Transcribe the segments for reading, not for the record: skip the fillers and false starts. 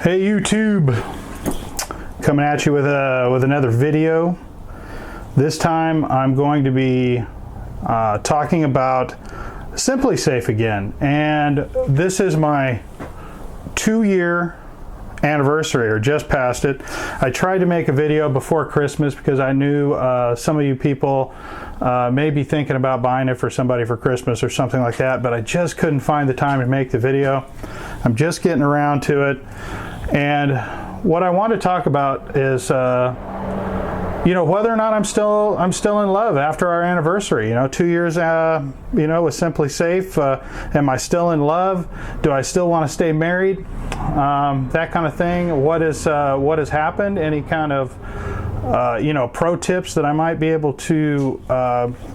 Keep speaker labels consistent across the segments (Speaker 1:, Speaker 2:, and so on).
Speaker 1: Hey YouTube, coming at you with another video. This time I'm going to be talking about SimpliSafe again, and this is my 2-year anniversary, or just past it. I tried to make a video before Christmas because I knew some of you people may be thinking about buying it for somebody for Christmas or something like that, but I just couldn't find the time to make the video. I'm just getting around to it, and what I want to talk about is whether or not I'm still in love after our anniversary. 2 years with SimpliSafe. Am I still in love? Do I still want to stay married? That kind of thing. What has happened? Any kind of pro tips that I might be able to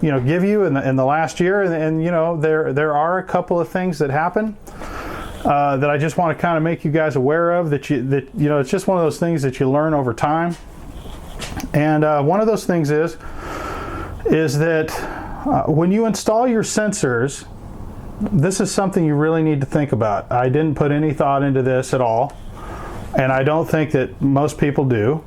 Speaker 1: give you in the last year? And there are a couple of things that happen that I just want to kind of make you guys aware of. That it's just one of those things that you learn over time. And one of those things is that when you install your sensors, this is something you really need to think about. I didn't put any thought into this at all, and I don't think that most people do.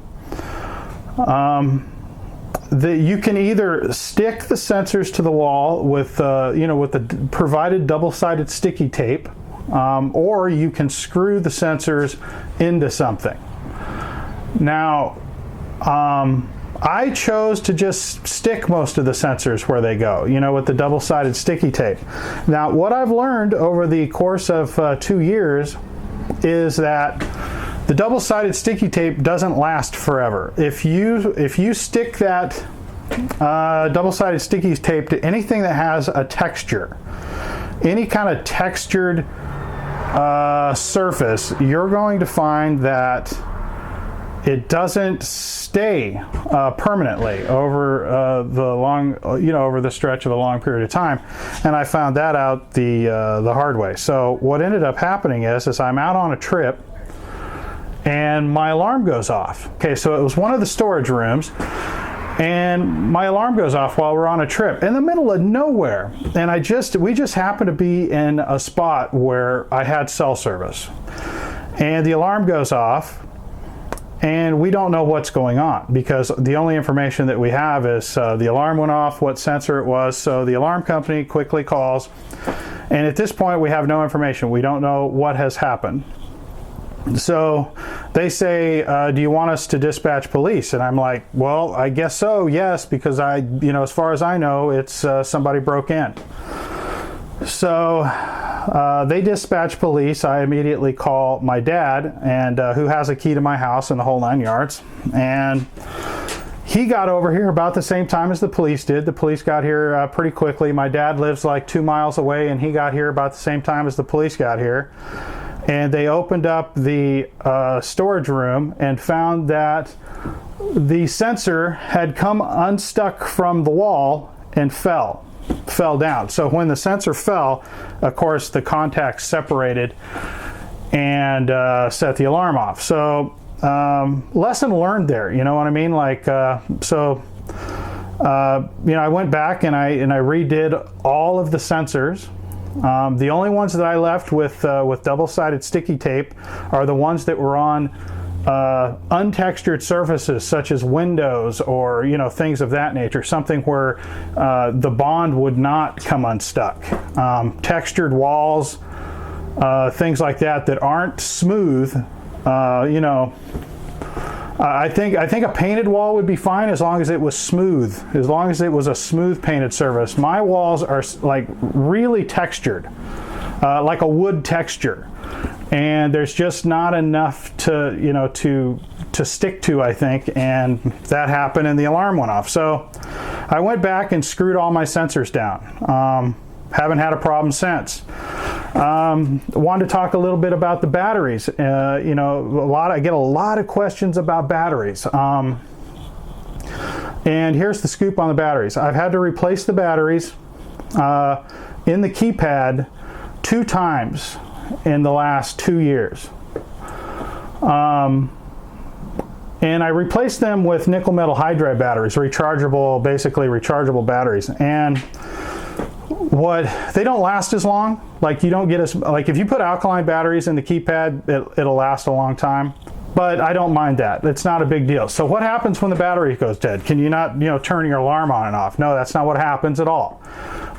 Speaker 1: That you can either stick the sensors to the wall with the provided double-sided sticky tape, or you can screw the sensors into something. Now, I chose to just stick most of the sensors where they go, with the double-sided sticky tape. Now, what I've learned over the course of 2 years is that the double-sided sticky tape doesn't last forever. If you stick that double-sided sticky tape to anything that has a texture, any kind of textured surface, you're going to find that it doesn't stay permanently over over the stretch of a long period of time, and I found that out the hard way. So what ended up happening is I'm out on a trip, and my alarm goes off. Okay, so it was one of the storage rooms, and my alarm goes off while we're on a trip in the middle of nowhere, and we just happened to be in a spot where I had cell service, and the alarm goes off. And we don't know what's going on because the only information that we have is the alarm went off, what sensor it was. So the alarm company quickly calls, and at this point we have no information. We don't know what has happened. So they say, do you want us to dispatch police? And I'm like, well, I guess so, yes, because as far as I know, it's somebody broke in. So they dispatch police. I immediately call my dad, and who has a key to my house and the whole 9 yards. And he got over here about the same time as the police did. The police got here pretty quickly. My dad lives like 2 miles away, and he got here about the same time as the police got here. And they opened up the storage room and found that the sensor had come unstuck from the wall and fell down. So when the sensor fell, of course, the contacts separated and set the alarm off. So lesson learned there, you know what I mean? Like, I went back and I redid all of the sensors. The only ones that I left with double-sided sticky tape are the ones that were on untextured surfaces such as windows or things of that nature, something where the bond would not come unstuck. Textured walls, things like that aren't smooth. I think a painted wall would be fine as long as it was smooth, as long as it was a smooth painted surface. My walls are like really textured, like a wood texture. And there's just not enough to stick to, I think, and that happened and the alarm went off. So I went back and screwed all my sensors down. Haven't had a problem since. Wanted to talk a little bit about the batteries. I get a lot of questions about batteries. And here's the scoop on the batteries. I've had to replace the batteries in the keypad 2 times in the last 2 years. And I replaced them with nickel metal hydride batteries, basically rechargeable batteries. And they don't last as long. Like you don't get as, like if you put alkaline batteries in the keypad, it'll last a long time. But I don't mind that. It's not a big deal. So what happens when the battery goes dead? Can you not, turn your alarm on and off? No, that's not what happens at all.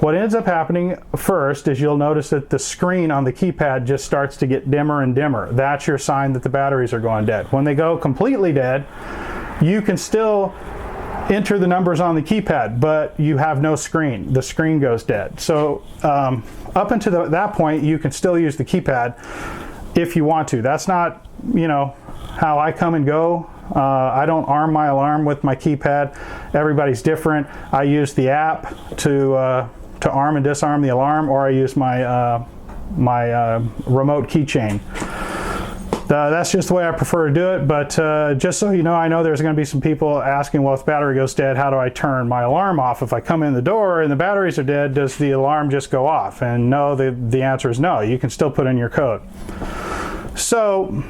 Speaker 1: What ends up happening first is you'll notice that the screen on the keypad just starts to get dimmer and dimmer. That's your sign that the batteries are going dead. When they go completely dead, you can still enter the numbers on the keypad, but you have no screen. The screen goes dead. So up until that point, you can still use the keypad if you want to. That's not, how I come and go. I don't arm my alarm with my keypad. Everybody's different. I use the app to arm and disarm the alarm, or I use my remote keychain. That's just the way I prefer to do it, but just so you know, I know there's going to be some people asking, well, if the battery goes dead, how do I turn my alarm off? If I come in the door and the batteries are dead, does the alarm just go off? And no, the answer is no. You can still put in your code. So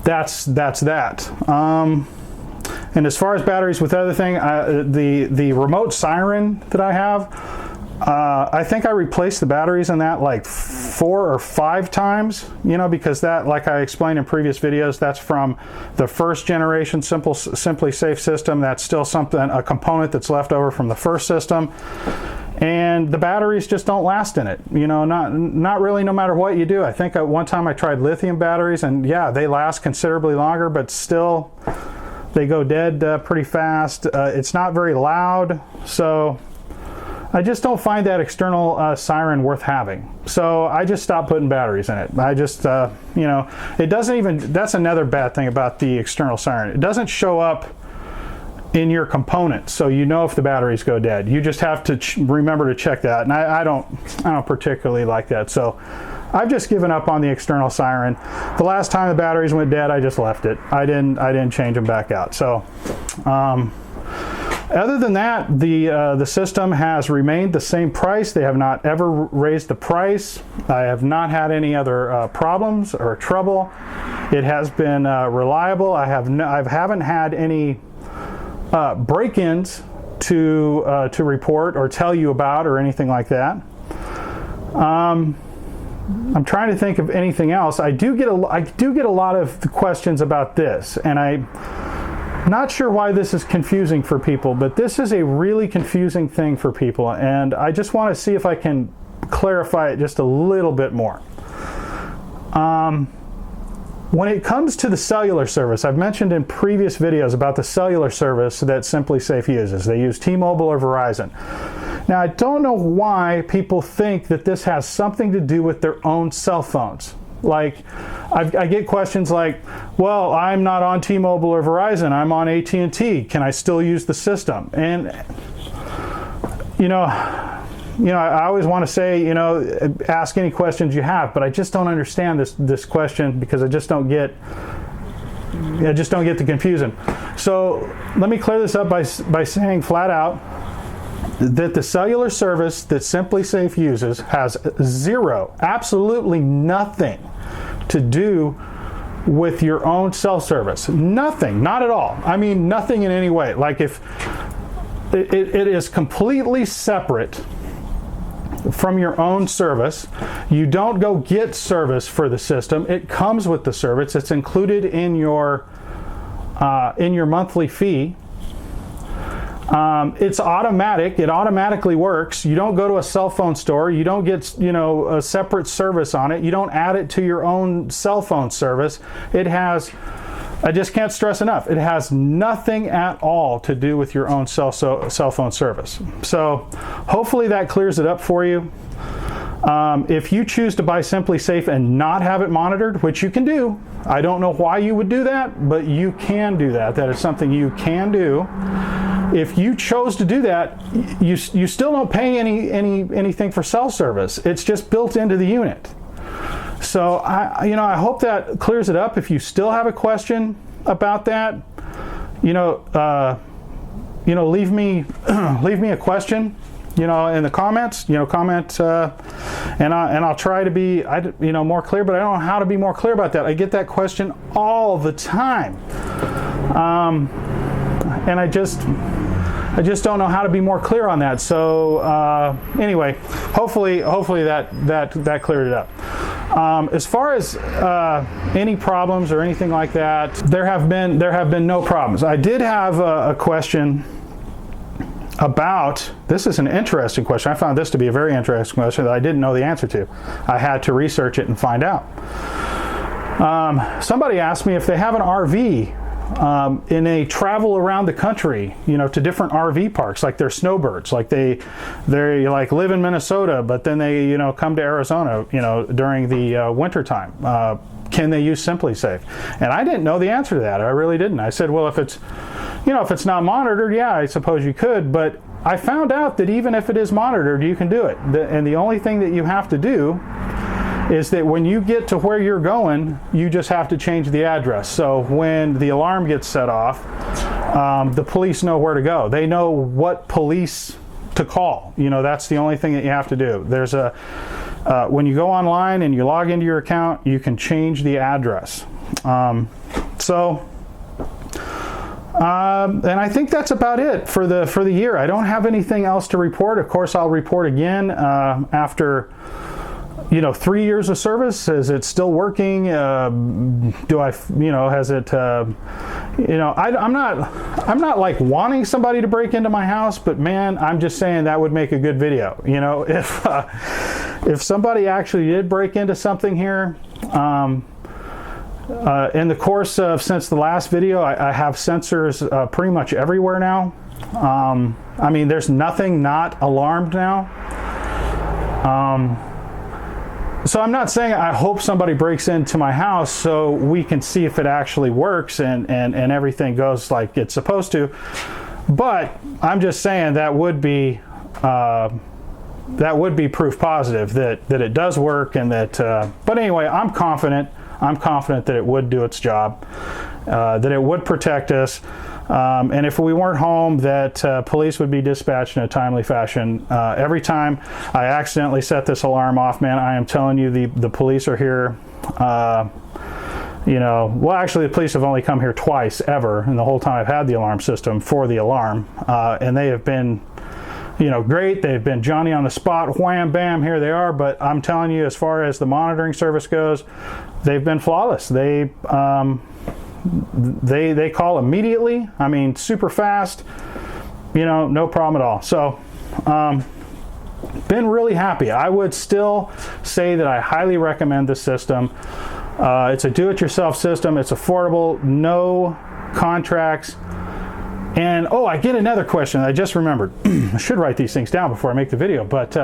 Speaker 1: that's that. And as far as batteries with other thing, the remote siren that I have, I think I replaced the batteries in that like 4 or 5 times, because that, like I explained in previous videos, that's from the first generation SimpliSafe system. That's still a component that's left over from the first system. And the batteries just don't last in it, not really, no matter what you do. I think at one time I tried lithium batteries, and yeah, they last considerably longer, but still they go dead pretty fast. It's not very loud, so I just don't find that external siren worth having. So I just stopped putting batteries in it. I just, it doesn't even, that's another bad thing about the external siren. It doesn't show up in your components, so if the batteries go dead. You just have to remember to check that, and I don't particularly like that. So I've just given up on the external siren. The last time the batteries went dead, I just left it. I didn't change them back out. So other than that, the system has remained the same price. They have not ever raised the price. I have not had any other problems or trouble. It has been reliable. I haven't had any break-ins to report or tell you about or anything like that. I'm trying to think of anything else. I do get a lot of questions about this, and I'm not sure why this is confusing for people, but this is a really confusing thing for people, and I just want to see if I can clarify it just a little bit more. When it comes to the cellular service, I've mentioned in previous videos about the cellular service that SimpliSafe uses. They use T-Mobile or Verizon. Now, I don't know why people think that this has something to do with their own cell phones. Like, I get questions like, well, I'm not on T-Mobile or Verizon, I'm on AT&T. Can I still use the system? And, I always want to say, ask any questions you have, but I just don't understand this question, because I just don't get the confusion. So let me clear this up by saying flat out that the cellular service that SimpliSafe uses has absolutely nothing to do with your own cell service. Nothing, not at all. I mean, nothing in any way. Like, if it is completely separate from your own service. You don't go get service for the system. It comes with the service. It's included in your monthly fee. It's automatic. It automatically works. You don't go to a cell phone store. You don't get, a separate service on it. You don't add it to your own cell phone service. It has, I just can't stress enough, it has nothing at all to do with your own cell phone service. So hopefully that clears it up for you. If you choose to buy SimpliSafe and not have it monitored, which you can do, I don't know why you would do that, but you can do that. That is something you can do. If you chose to do that, you still don't pay anything for cell service. It's just built into the unit. So I hope that clears it up. If you still have a question about that, leave me a question, in the comments. Comment, and I'll try to be more clear. But I don't know how to be more clear about that. I get that question all the time, and I just don't know how to be more clear on that. So anyway, hopefully that cleared it up. As far as any problems or anything like that, there have been no problems. I did have a question about, this is an interesting question. I found this to be a very interesting question that I didn't know the answer to. I had to research it and find out. Somebody asked me if they have an RV in a travel around the country, to different RV parks, like they're snowbirds, like they like live in Minnesota, but then they, come to Arizona, during the winter time. Can they use SimpliSafe? And I didn't know the answer to that. I really didn't. I said, well, if it's not monitored, yeah, I suppose you could, but I found out that even if it is monitored, you can do it. And the only thing that you have to do is that when you get to where you're going, you just have to change the address. So when the alarm gets set off, the police know where to go. They know what police to call. That's the only thing that you have to do. There's when you go online and you log into your account, you can change the address. And I think that's about it for the year. I don't have anything else to report. Of course, I'll report again after 3 years of service. Is it still working? Do I, has it, I'm not like wanting somebody to break into my house, but man, I'm just saying that would make a good video. If somebody actually did break into something here, in the course of, since the last video, I have sensors pretty much everywhere now. I mean, there's nothing not alarmed now. So I'm not saying I hope somebody breaks into my house so we can see if it actually works and everything goes like it's supposed to. But I'm just saying that would be proof positive that it does work, and that. But anyway, I'm confident that it would do its job, that it would protect us. And if we weren't home, that police would be dispatched in a timely fashion. Every time I accidentally set this alarm off, man, I am telling you, the police are here. Well, actually, the police have only come here twice ever in the whole time I've had the alarm system for the alarm. And they have been, great. They've been Johnny on the spot, wham, bam, here they are. But I'm telling you, as far as the monitoring service goes, they've been flawless. They call immediately. I mean, super fast, no problem at all. So, been really happy. I would still say that I highly recommend this system. It's a do-it-yourself system. It's affordable, no contracts. And I get another question. I just remembered. I should write these things down before I make the video. But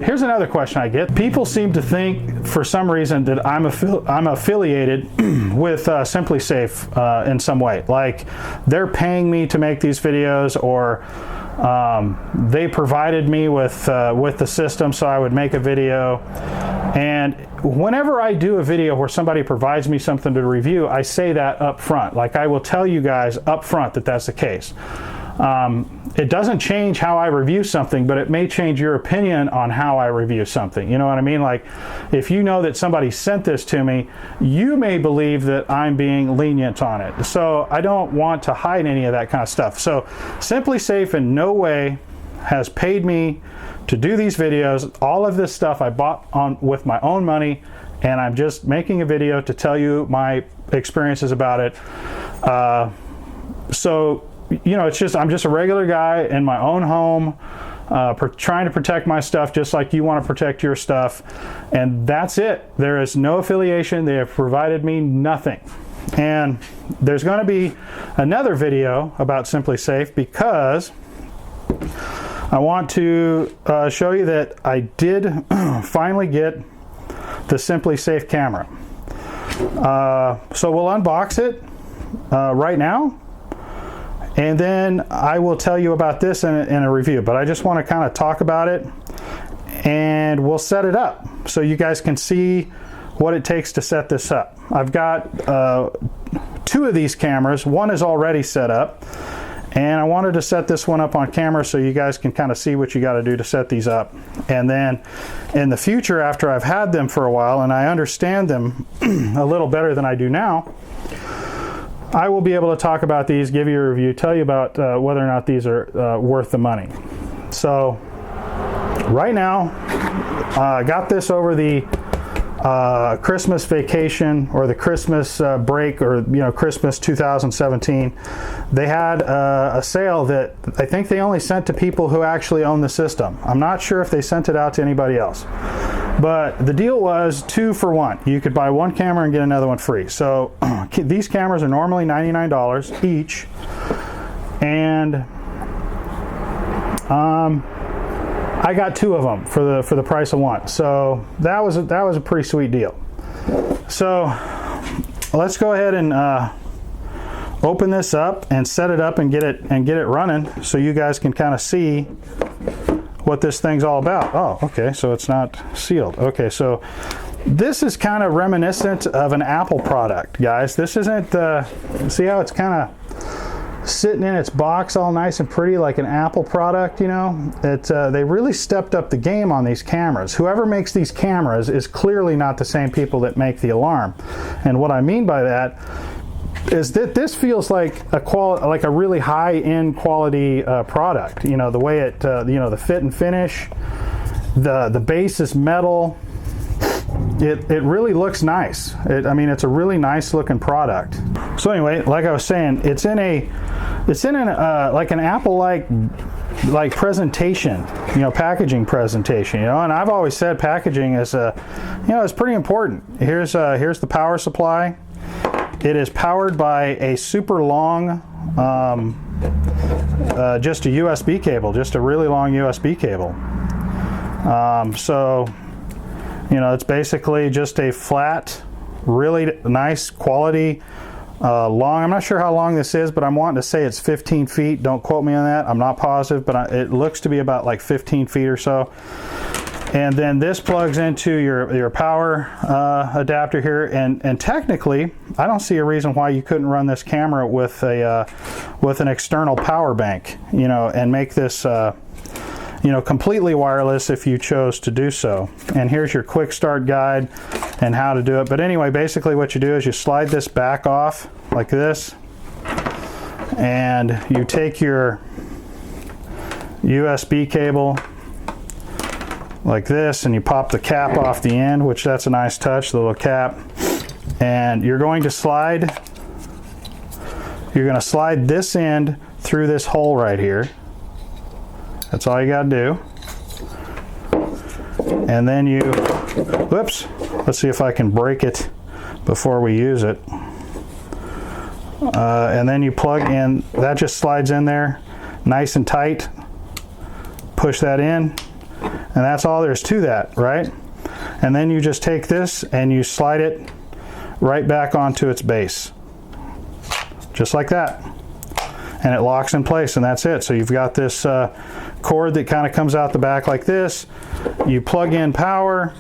Speaker 1: here's another question I get. People seem to think, for some reason, that I'm affiliated with SimpliSafe in some way. Like they're paying me to make these videos, or they provided me with the system so I would make a video. And whenever I do a video where somebody provides me something to review, I say that up front. Like I will tell you guys up front that that's the case. It doesn't change how I review something, but it may change your opinion on how I review something. You know what I mean? Like if you know that somebody sent this to me, you may believe that I'm being lenient on it. So I don't want to hide any of that kind of stuff. So SimpliSafe in no way has paid me to do these videos. All of this stuff I bought with my own money, and I'm just making a video to tell you my experiences about it. So it's just, I'm just a regular guy in my own home, trying to protect my stuff just like you want to protect your stuff, and that's it. There is no affiliation. They have provided me nothing. And there's going to be another video about SimpliSafe, because I want to show you that I did finally get the SimpliSafe camera. So we'll unbox it right now, and then I will tell you about this in a review. But I just want to kind of talk about it, and we'll set it up so you guys can see what it takes to set this up. I've got 2 of these cameras. One is already set up, and I wanted to set this one up on camera so you guys can kind of see what you got to do to set these up. And then in the future, after I've had them for a while and I understand them a little better than I do now, I will be able to talk about these, give you a review, tell you about whether or not these are worth the money. So right now, I got this over the Christmas vacation, or the Christmas break, or Christmas 2017. They had a sale that I think they only sent to people who actually own the system. I'm not sure if they sent it out to anybody else, but the deal was 2 for 1. You could buy one camera and get another one free. So these cameras are normally $99 each, and I got 2 of them for the price of 1. So that was a pretty sweet deal. So let's go ahead and open this up and set it up and get it running, so you guys can kind of see what this thing's all about. Oh, okay, so it's not sealed. Okay, so this is kind of reminiscent of an Apple product, guys. This isn't see how it's kind of sitting in its box all nice and pretty like an Apple product, they really stepped up the game on these cameras. Whoever makes these cameras is clearly not the same people that make the alarm. And what I mean by that is that this feels like a really high-end quality product. The way it, the fit and finish, the base is metal. It really looks nice. It's a really nice looking product. So anyway, like I was saying, it's in like an Apple like presentation, packaging presentation, and I've always said packaging is is pretty important. Here's the power supply. It is powered by a super long, just a USB cable, just a really long USB cable. So, it's basically just a flat, really nice quality, long. I'm not sure how long this is, but I'm wanting to say it's 15 feet. Don't quote me on that. I'm not positive, but it looks to be about like 15 feet or so. And then this plugs into your power adapter here, and technically, I don't see a reason why you couldn't run this camera with an external power bank, and make this completely wireless if you chose to do so. And here's your quick start guide and how to do it. But anyway, basically what you do is you slide this back off like this, and you take your USB cable like this, and you pop the cap off the end, which that's a nice touch, the little cap. And you're going to slide this end through this hole right here. That's all you got to do. And then whoops, let's see if I can break it before we use it. And then you plug in, that just slides in there nice and tight. Push that in, and that's all there's to that, right? And then you just take this and you slide it right back onto its base, just like that, and it locks in place, and that's it. So you've got this cord that kind of comes out the back like this. You plug in power,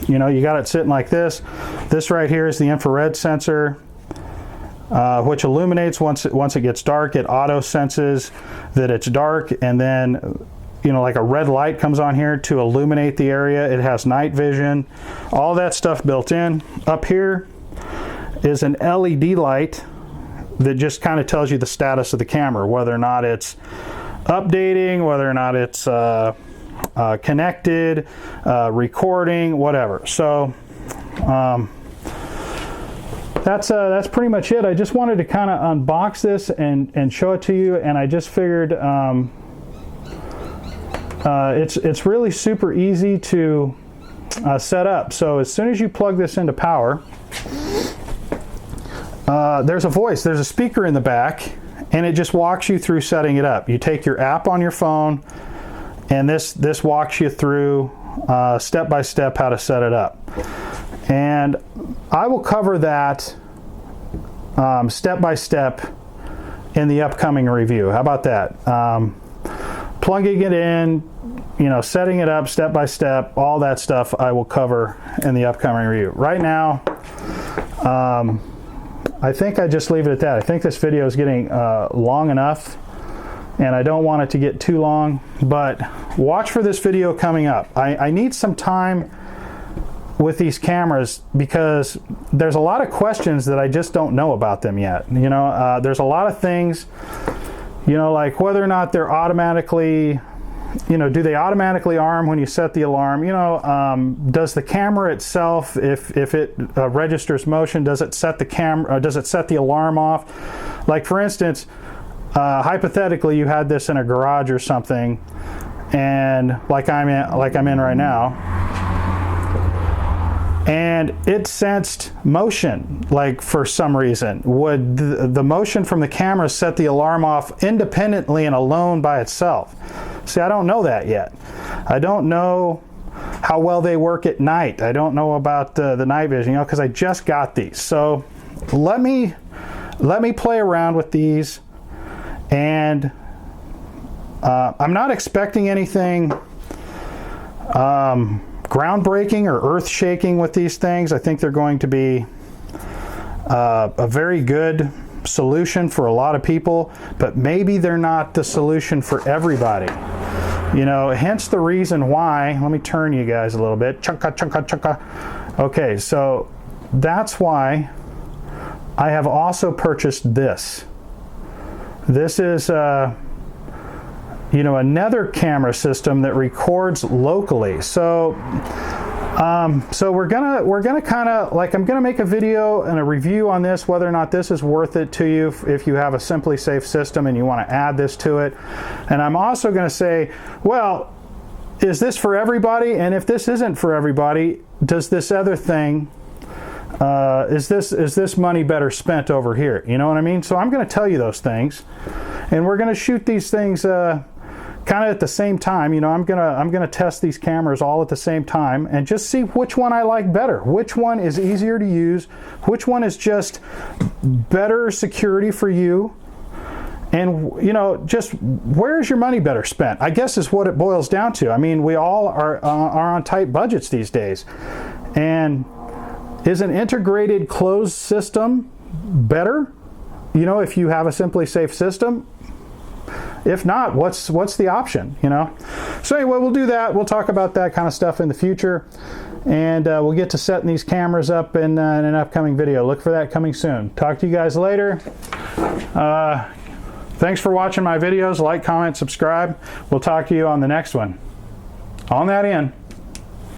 Speaker 1: you got it sitting like this. This right here is the infrared sensor, which illuminates once it gets dark. It auto senses that it's dark, and then like a red light comes on here to illuminate the area. It has night vision, all that stuff built in. Up here is an LED light that just kind of tells you the status of the camera, whether or not it's updating, whether or not it's connected, recording, whatever. So that's pretty much it. I just wanted to kind of unbox this and show it to you, and I just figured it's really super easy to set up. So as soon as you plug this into power, there's a speaker in the back, and it just walks you through setting it up. You take your app on your phone, and this walks you through step by step how to set it up. And I will cover that step by step in the upcoming review. How about that? Plugging it in, setting it up step by step, all that stuff I will cover in the upcoming review. Right now, I think I just leave it at that. I think this video is getting long enough, and I don't want it to get too long, but watch for this video coming up. I need some time with these cameras, because there's a lot of questions that I just don't know about them yet. You know, there's a lot of things, you know, like whether or not they're automatically, you know, do they automatically arm when you set the alarm? You know, does the camera itself, if it registers motion, does it set the camera, does it set the alarm off? Like for instance, hypothetically, you had this in a garage or something, and like I'm in right now, and it sensed motion, like for some reason. Would the motion from the camera set the alarm off independently and alone by itself? See, I don't know that yet. I don't know how well they work at night. I don't know about the night vision, you know, because I just got these. So let me play around with these, and I'm not expecting anything groundbreaking or earth-shaking with these things. I think they're going to be a very good solution for a lot of people, but maybe they're not the solution for everybody. You know, hence the reason why, let me turn you guys a little bit. Chunka, chunka, chunka. Okay, so that's why I have also purchased this. This is you know, another camera system that records locally. So so we're gonna kind of, like, I'm gonna make a video and a review on this, whether or not this is worth it to you if you have a SimpliSafe system and you want to add this to it. And I'm also gonna say, well, is this for everybody? And if this isn't for everybody, does this other thing, is this money better spent over here? You know what I mean? So I'm gonna tell you those things, and we're gonna shoot these things kind of at the same time. You know, I'm gonna test these cameras all at the same time and just see which one I like better, which one is easier to use, which one is just better security for you, and, you know, just where's your money better spent, I guess, is what it boils down to. I mean, we all are on tight budgets these days, and is an integrated closed system better? You know, if you have a SimpliSafe system. If not, what's the option, you know? So anyway, we'll do that. We'll talk about that kind of stuff in the future, and we'll get to setting these cameras up in an upcoming video. Look for that coming soon. Talk to you guys later. Thanks for watching my videos. Like, comment, subscribe. We'll talk to you on the next one. On that end.